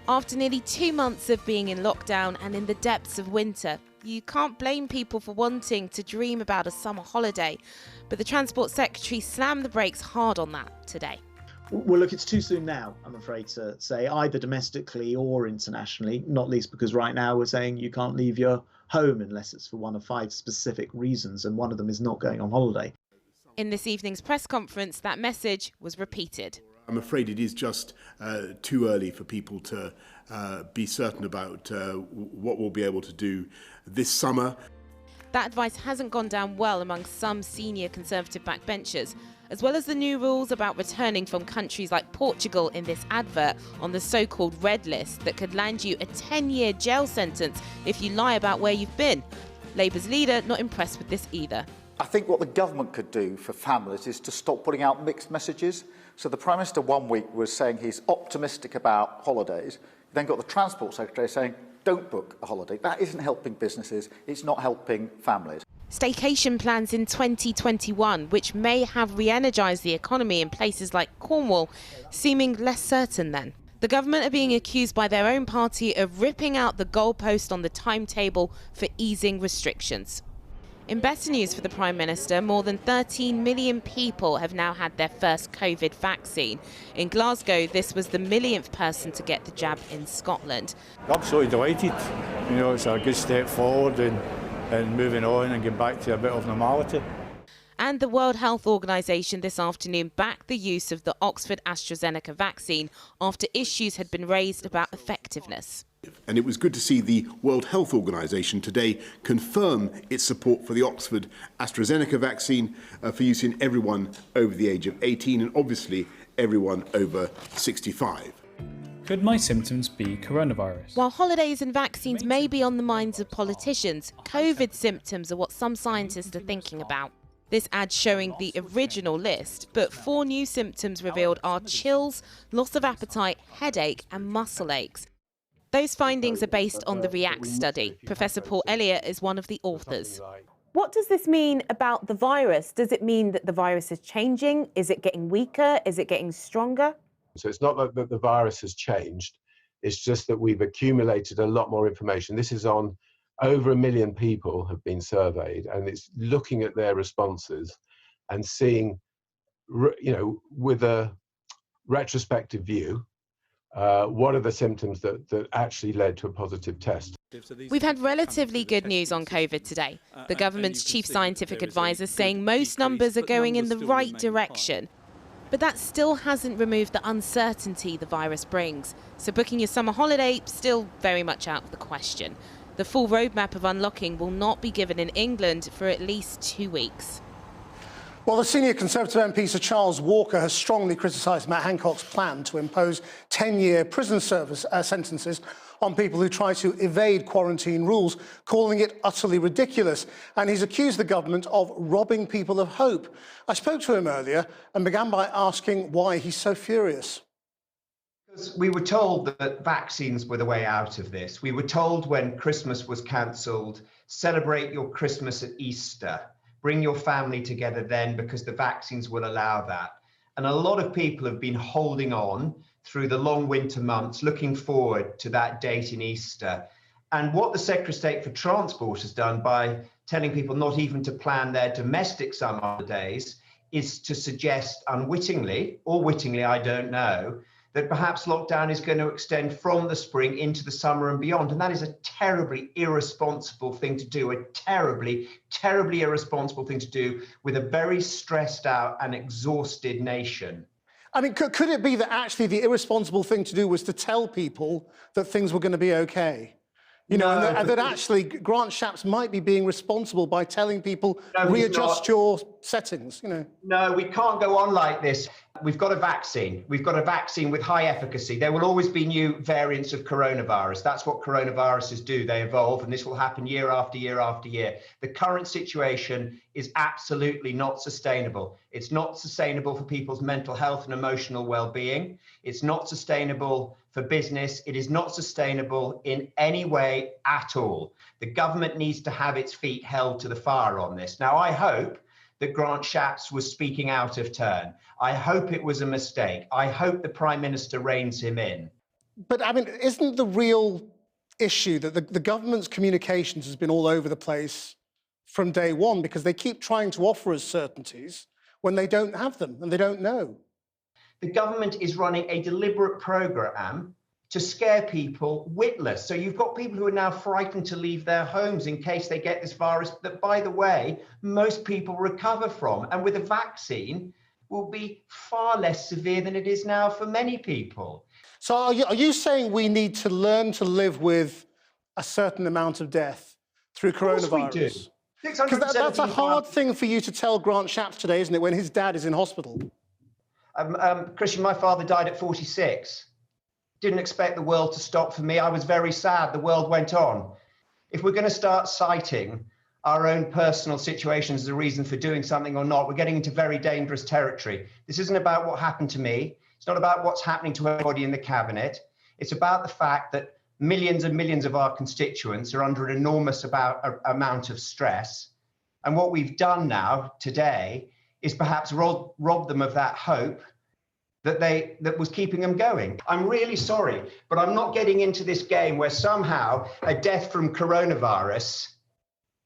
After nearly 2 months of being in lockdown and in the depths of winter, you can't blame people for wanting to dream about a summer holiday. But the Transport Secretary slammed the brakes hard on that today. Well, look, it's too soon now, I'm afraid to say, either domestically or internationally, not least because right now we're saying you can't leave your home unless it's for one of 5 specific reasons, and one of them is not going on holiday. In this evening's press conference, that message was repeated. I'm afraid it is just too early for people to be certain about what we'll be able to do this summer. That advice hasn't gone down well among some senior Conservative backbenchers, as well as the new rules about returning from countries like Portugal in this advert on the so-called red list that could land you a 10-year jail sentence if you lie about where you've been. Labour's leader not impressed with this either. I think what the government could do for families is to stop putting out mixed messages. So the Prime Minister one week was saying he's optimistic about holidays, then got the Transport Secretary saying don't book a holiday. That isn't helping businesses, it's not helping families. Staycation plans in 2021, which may have re-energised the economy in places like Cornwall, seeming less certain then. The government are being accused by their own party of ripping out the goalpost on the timetable for easing restrictions. In better news for the Prime Minister, more than 13 million people have now had their first COVID vaccine. In Glasgow, this was the millionth person to get the jab in Scotland. Absolutely delighted. You know, it's a good step forward and moving on and getting back to a bit of normality. And the World Health Organization this afternoon backed the use of the Oxford AstraZeneca vaccine after issues had been raised about effectiveness. And it was good to see the World Health Organization today confirm its support for the Oxford AstraZeneca vaccine for use in everyone over the age of 18 and obviously everyone over 65. Could my symptoms be coronavirus? While holidays and vaccines may be on the minds of politicians, COVID symptoms are what some scientists are thinking about. This ad showing the original list, but 4 new symptoms revealed are chills, loss of appetite, headache and muscle aches. Those findings are based on the REACT study. Professor Paul Elliott is one of the authors. What does this mean about the virus? Does it mean that the virus is changing? Is it getting weaker? Is it getting stronger? So it's not like that the virus has changed. It's just that we've accumulated a lot more information. This is on over 1 million people have been surveyed, and it's looking at their responses and seeing, you know, with a retrospective view, what are the symptoms that actually led to a positive test. We've had relatively good news on COVID today. The government's chief scientific advisor saying most numbers are going in the right direction. But that still hasn't removed the uncertainty the virus brings. So booking your summer holiday, still very much out of the question. The full roadmap of unlocking will not be given in England for at least 2 weeks. Well, the senior Conservative MP Sir Charles Walker has strongly criticised Matt Hancock's plan to impose 10-year prison service sentences on people who try to evade quarantine rules, calling it utterly ridiculous. And he's accused the government of robbing people of hope. I spoke to him earlier and began by asking why he's so furious. We were told that vaccines were the way out of this. We were told when Christmas was cancelled, celebrate your Christmas at Easter. Bring your family together then because the vaccines will allow that. And a lot of people have been holding on through the long winter months, looking forward to that date in Easter. And what the Secretary of State for Transport has done by telling people not even to plan their domestic summer holidays is to suggest unwittingly, or wittingly, I don't know, that perhaps lockdown is going to extend from the spring into the summer and beyond. And that is a terribly irresponsible thing to do, a terribly, terribly irresponsible thing to do with a very stressed out and exhausted nation. I mean, could it be that actually the irresponsible thing to do was to tell people that things were going to be okay? You know, and that actually Grant Shapps might be being responsible by telling people, readjust your settings, you know. No, we can't go on like this. We've got a vaccine. We've got a vaccine with high efficacy. There will always be new variants of coronavirus. That's what coronaviruses do. They evolve, and this will happen year after year after year. The current situation is absolutely not sustainable. It's not sustainable for people's mental health and emotional well-being. It's not sustainable for business. It is not sustainable in any way at all. The government needs to have its feet held to the fire on this. Now, I hope that Grant Shapps was speaking out of turn. I hope it was a mistake. I hope the Prime Minister reins him in. But I mean, isn't the real issue that the government's communications has been all over the place from day one, because they keep trying to offer us certainties when they don't have them and they don't know? The government is running a deliberate programme to scare people witless. So you've got people who are now frightened to leave their homes in case they get this virus that, by the way, most people recover from. And with a vaccine, will be far less severe than it is now for many people. So are you saying we need to learn to live with a certain amount of death through coronavirus? Of course we do. Because that's a hard thing for you to tell Grant Shapps today, isn't it, when his dad is in hospital? Christian, my father died at 46. Didn't expect the world to stop for me. I was very sad. The world went on. If we're going to start citing our own personal situations as a reason for doing something or not, we're getting into very dangerous territory. This isn't about what happened to me. It's not about what's happening to everybody in the cabinet. It's about the fact that millions and millions of our constituents are under an enormous amount of stress. And what we've done now today is perhaps rob them of that hope that was keeping them going. I'm really sorry, but I'm not getting into this game where somehow a death from coronavirus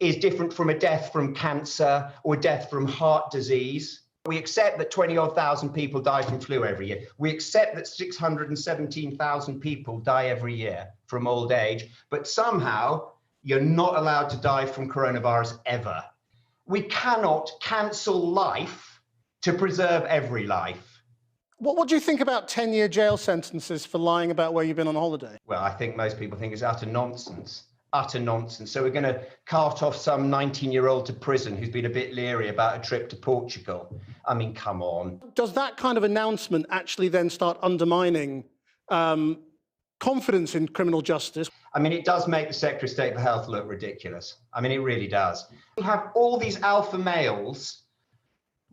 is different from a death from cancer or death from heart disease. We accept that 20-odd thousand people die from flu every year. We accept that 617,000 people die every year from old age, but somehow you're not allowed to die from coronavirus ever. We cannot cancel life to preserve every life. What do you think about 10-year jail sentences for lying about where you've been on holiday? Well, I think most people think it's utter nonsense. Utter nonsense. So we're going to cart off some 19-year-old to prison who's been a bit leery about a trip to Portugal. I mean, come on. Does that kind of announcement actually then start undermining confidence in criminal justice? I mean, it does make the Secretary of State for Health look ridiculous. I mean, it really does. We have all these alpha males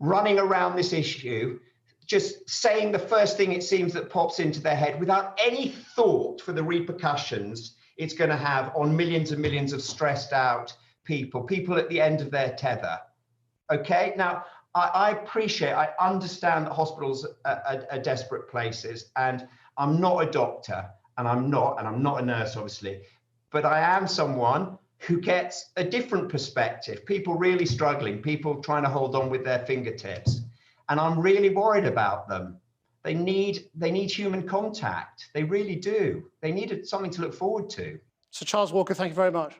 running around this issue, just saying the first thing it seems that pops into their head without any thought for the repercussions it's going to have on millions and millions of stressed out people at the end of their tether. Okay, now I appreciate, I understand that hospitals are desperate places, and I'm not a doctor, and I'm not a nurse, obviously, but I am someone who gets a different perspective. People really struggling, people trying to hold on with their fingertips, and I'm really worried about them. They need human contact. They really do. They need something to look forward to. Sir Charles Walker, thank you very much.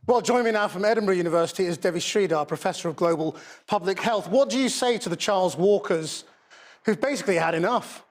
Well, joining me now from Edinburgh University is Devi Sridhar, Professor of Global Public Health. What do you say to the Charles Walkers who've basically had enough?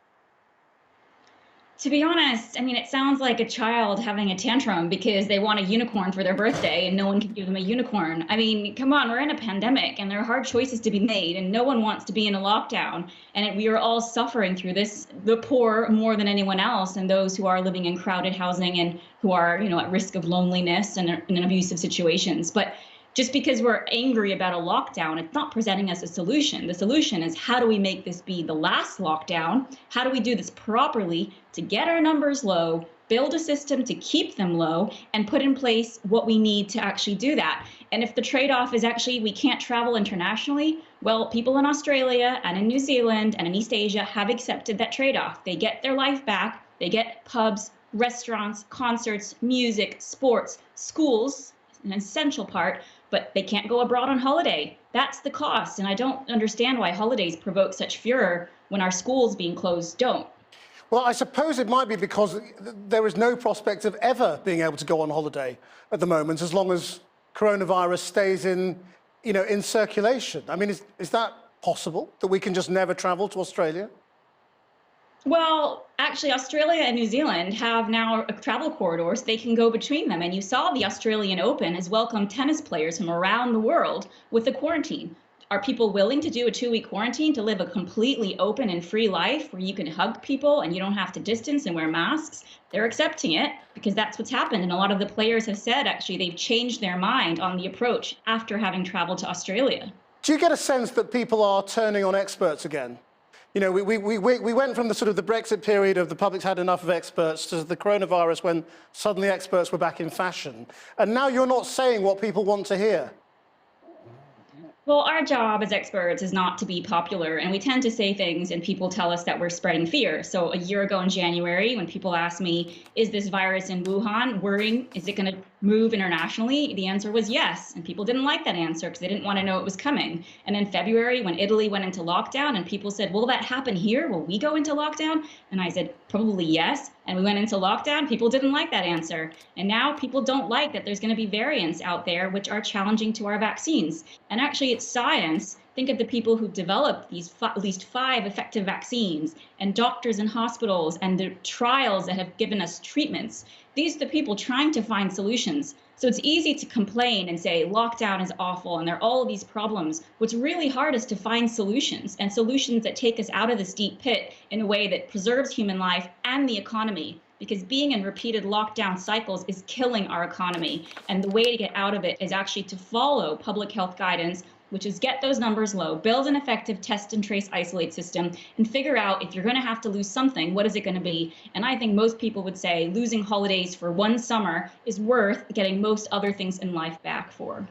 To be honest, I mean, it sounds like a child having a tantrum because they want a unicorn for their birthday and no one can give them a unicorn. I mean, come on, we're in a pandemic and there are hard choices to be made and no one wants to be in a lockdown. And we are all suffering through this, the poor more than anyone else, and those who are living in crowded housing and who are, at risk of loneliness and in abusive situations. But just because we're angry about a lockdown, it's not presenting us a solution. The solution is, how do we make this be the last lockdown? How do we do this properly to get our numbers low, build a system to keep them low, and put in place what we need to actually do that? And if the trade-off is actually we can't travel internationally, well, people in Australia and in New Zealand and in East Asia have accepted that trade-off. They get their life back. They get pubs, restaurants, concerts, music, sports, schools, an essential part, but they can't go abroad on holiday. That's the cost. And I don't understand why holidays provoke such furor when our schools being closed don't. Well, I suppose it might be because there is no prospect of ever being able to go on holiday at the moment, as long as coronavirus stays in circulation. I mean, is that possible, that we can just never travel to Australia? Well, actually, Australia and New Zealand have now a travel corridor, so they can go between them. And you saw the Australian Open has welcomed tennis players from around the world with the quarantine. Are people willing to do a 2-week quarantine to live a completely open and free life where you can hug people and you don't have to distance and wear masks? They're accepting it because that's what's happened. And a lot of the players have said, actually, they've changed their mind on the approach after having traveled to Australia. Do you get a sense that people are turning on experts again? We went from the sort of the Brexit period of the public's had enough of experts to the coronavirus when suddenly experts were back in fashion. And now you're not saying what people want to hear. Well, our job as experts is not to be popular, and we tend to say things and people tell us that we're spreading fear. So a year ago in January, when people asked me, is this virus in Wuhan worrying? Is it going to move internationally? The answer was yes. And people didn't like that answer because they didn't want to know it was coming. And in February, when Italy went into lockdown and people said, will that happen here? Will we go into lockdown? And I said, probably yes. And we went into lockdown. People didn't like that answer. And now people don't like that there's going to be variants out there which are challenging to our vaccines. And actually, it's science. Think of the people who developed these at least 5 effective vaccines, and doctors in hospitals, and the trials that have given us treatments. These are the people trying to find solutions. So it's easy to complain and say lockdown is awful and there are all of these problems. What's really hard is to find solutions, and solutions that take us out of this deep pit in a way that preserves human life and the economy. Because being in repeated lockdown cycles is killing our economy. And the way to get out of it is actually to follow public health guidance, which is get those numbers low, build an effective test and trace isolate system, and figure out if you're going to have to lose something, what is it going to be? And I think most people would say losing holidays for one summer is worth getting most other things in life back for.